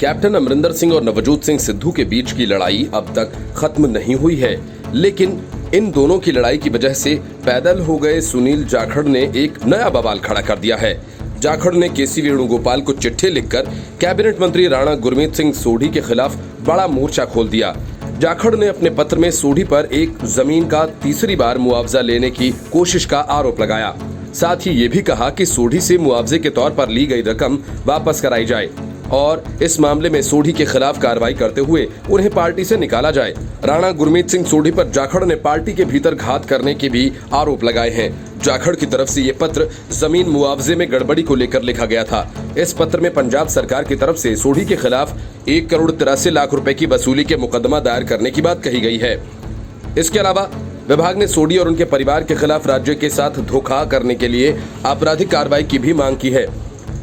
Captain Amarinder Singh और नवजोत सिंह सिद्धू के बीच की लड़ाई अब तक खत्म नहीं हुई है, लेकिन इन दोनों की लड़ाई की वजह से पैदल हो गए सुनील जाखड़ ने एक नया बवाल खड़ा कर दिया है। जाखड़ ने केसी वेणुगोपाल को चिट्ठी लिखकर कैबिनेट मंत्री राणा गुरमीत सिंह सोढ़ी के खिलाफ बड़ा मोर्चा खोल दिया। जाखड़ ने अपने पत्र में सोढ़ी पर एक जमीन का तीसरी बार मुआवजा लेने की कोशिश का आरोप लगाया। साथ ही ये भी कहा कि सोढ़ी से मुआवजे के तौर पर ली गई रकम वापस कराई जाए और इस मामले में सोढ़ी के खिलाफ कार्रवाई करते हुए उन्हें पार्टी से निकाला जाए। राणा गुरमीत सिंह सोढ़ी पर जाखड़ ने पार्टी के भीतर घात करने के भी आरोप लगाए हैं। जाखड़ की तरफ से ये पत्र जमीन मुआवजे में गड़बड़ी को लेकर लिखा गया था। इस पत्र में पंजाब सरकार की तरफ से सोढ़ी के खिलाफ 1,83,00,000 रुपए की वसूली के मुकदमा दायर करने की बात कही गई है। इसके अलावा विभाग ने सोढ़ी और उनके परिवार के खिलाफ राज्य के साथ धोखा करने के लिए आपराधिक कार्रवाई की भी मांग की है।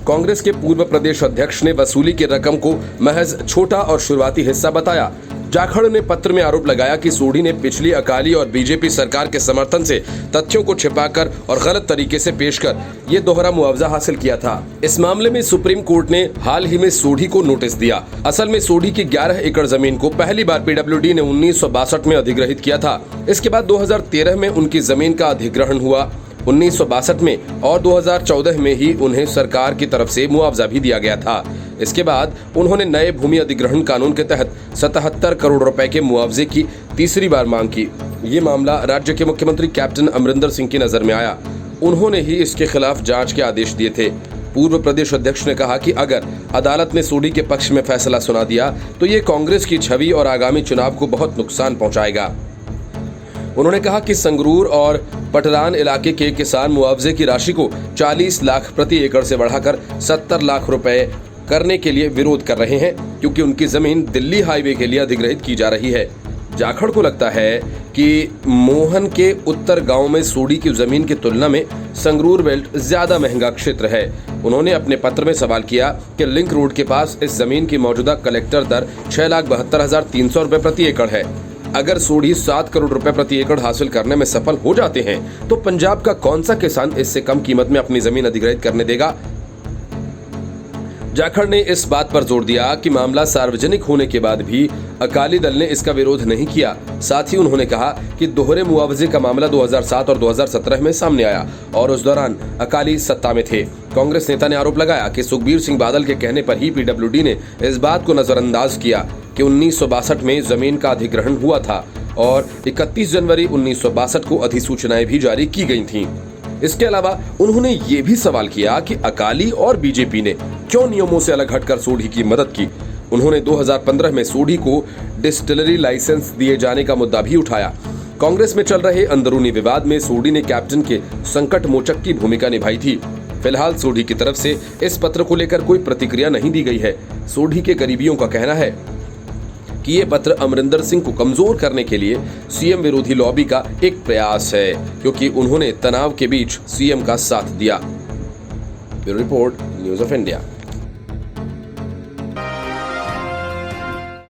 कांग्रेस के पूर्व प्रदेश अध्यक्ष ने वसूली की रकम को महज छोटा और शुरुआती हिस्सा बताया। जाखड़ ने पत्र में आरोप लगाया कि सोढ़ी ने पिछली अकाली और बीजेपी सरकार के समर्थन से तथ्यों को छिपाकर और गलत तरीके से पेश कर ये दोहरा मुआवजा हासिल किया था। इस मामले में सुप्रीम कोर्ट ने हाल ही में सोढ़ी को नोटिस दिया। असल में सोढ़ी की 11 एकड़ जमीन को पहली बार पीडब्ल्यूडी ने 1962 में अधिग्रहित किया था। इसके बाद 2013 में उनकी जमीन का अधिग्रहण हुआ। 1962 में और 2014 में ही उन्हें सरकार की तरफ से मुआवजा भी दिया गया था। इसके बाद उन्होंने नए भूमि अधिग्रहण कानून के तहत 77 करोड़ रुपए के मुआवजे की तीसरी बार मांग की। ये मामला राज्य के मुख्यमंत्री कैप्टन अमरिंदर सिंह की नजर में आया। उन्होंने ही इसके खिलाफ जांच के आदेश दिए थे। पूर्व प्रदेश अध्यक्ष ने कहा कि अगर अदालत ने सोढ़ी के पक्ष में फैसला सुना दिया तो ये कांग्रेस की छवि और आगामी चुनाव को बहुत नुकसान पहुंचाएगा। उन्होंने कहा कि संगरूर और पटरान इलाके के किसान मुआवजे की राशि को 40 लाख प्रति एकड़ से बढ़ाकर 70 लाख रुपए करने के लिए विरोध कर रहे हैं, क्योंकि उनकी जमीन दिल्ली हाईवे के लिए अधिग्रहित की जा रही है। जाखड़ को लगता है कि मोहन के उत्तर गांव में सोढ़ी की जमीन की तुलना में संगरूर बेल्ट ज्यादा महंगा क्षेत्र है। उन्होंने अपने पत्र में सवाल किया कि लिंक रोड के पास इस जमीन की मौजूदा कलेक्टर दर 6,72,300 रुपए प्रति एकड़ है। अगर सोढ़ी 7 करोड़ रुपए प्रति एकड़ हासिल करने में सफल हो जाते हैं तो पंजाब का कौन सा किसान इससे कम कीमत में अपनी जमीन अधिग्रहित करने देगा। जाखड़ ने इस बात पर जोर दिया कि मामला सार्वजनिक होने के बाद भी अकाली दल ने इसका विरोध नहीं किया। साथ ही उन्होंने कहा कि दोहरे मुआवजे का मामला 2007 और 2017 में सामने आया और उस दौरान अकाली सत्ता में थे। कांग्रेस नेता ने आरोप लगाया कि सुखबीर सिंह बादल के कहने पर ही पीडब्ल्यूडी ने इस बात को नजरअंदाज किया कि 1962 में जमीन का अधिग्रहण हुआ था और 31 जनवरी 1962 को अधिसूचनाएं भी जारी की गई थीं। इसके अलावा उन्होंने ये भी सवाल किया कि अकाली और बीजेपी ने क्यों नियमों से अलग हटकर सोढ़ी की मदद की। उन्होंने 2015 में सोढ़ी को डिस्टिलरी लाइसेंस दिए जाने का मुद्दा भी उठाया। कांग्रेस में चल रहे अंदरूनी विवाद में सोढ़ी ने कैप्टन के संकट मोचक की भूमिका निभाई थी। फिलहाल सोढ़ी की तरफ से इस पत्र को लेकर कोई प्रतिक्रिया नहीं दी गई है। सोढ़ी के करीबियों का कहना है कि ये पत्र अमरिंदर सिंह को कमजोर करने के लिए सीएम विरोधी लॉबी का एक प्रयास है, क्योंकि उन्होंने तनाव के बीच सीएम का साथ दिया। Bureau report, news of India.